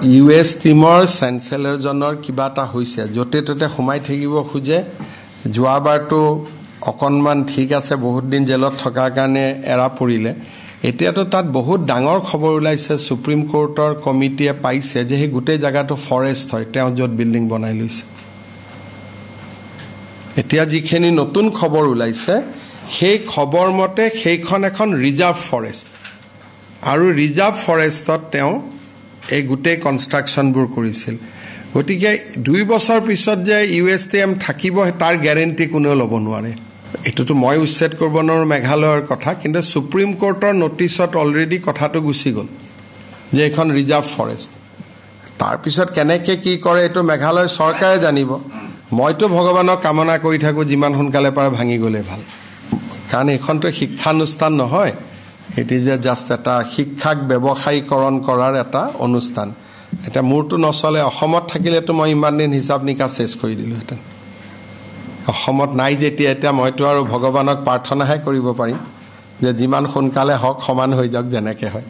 US টিমৰ চেঞ্চেলৰজনৰ কিবা এটা হৈছে য'তে ত'তে সোমাই থাকিব খোজে যোৱাবাৰটো অকণমান ঠিক আছে বহুত দিন জেলত থকাৰ কাৰণে এৰা পৰিলে এতিয়াতো তাত বহুত ডাঙৰ খবৰ ওলাইছে সুপ্ৰিম কোৰ্টৰ কমিটিয়ে পাইছে যে এই গোটেই জায়গাটো ফৰেষ্ট হয় তেওঁ য'ত বিল্ডিং বনাই লৈছে এতিয়া যিখিনি নতুন খবৰ ওলাইছে সেই খবৰ মতে সেইখন এখন ৰিজাৰ্ভ ফৰেষ্ট আৰু ৰিজাৰ্ভ ফৰেষ্টত তেওঁ এই গোটেই কনষ্ট্ৰাকশনবোৰ কৰিছিল গতিকে 2 বছৰ পিছত যে ইউএছটিএম থাকিব তাৰ গ্যাৰেন্টি কোনেও ল'ব নোৱাৰে এটোতো মই উচ্ছেদ কৰিব নোৱাৰো মেঘালয়ৰ কথা কিন্তু সুপ্ৰিম কোৰ্টৰ নোটিছত অলৰেডি কথাটো গুছি গল যে এখন ৰিজাৰ্ভ ফৰেষ্ট তাৰ পিছত কেনেকৈ কি কৰে এটো মেঘালয় চৰকাৰে জানিব মইতো ভগৱানক কামনা কৰি থাকো যিমান সোনকালে পাৰে ভাঙি গলে ভাল কাৰণ এখনটো শিক্ষানুষ্ঠান নহয় It is just এটা শিক্ষাক ব্যৱসায়ীকৰণ কৰাৰ এটা অনুষ্ঠান এটা মূৰটো নচলে অসমত থাকিলেতো মই ইমান দিন হিচাপ নিকা শেষ কৰি দিলো হেতেন অসমত নাই যেতিয়া এটা মইতো আৰু ভগৱানক প্ৰাৰ্থনাহে কৰিব পাৰিম যে যিমান সোনকালে হক সমান হৈ যাওক যেনেকৈ হয়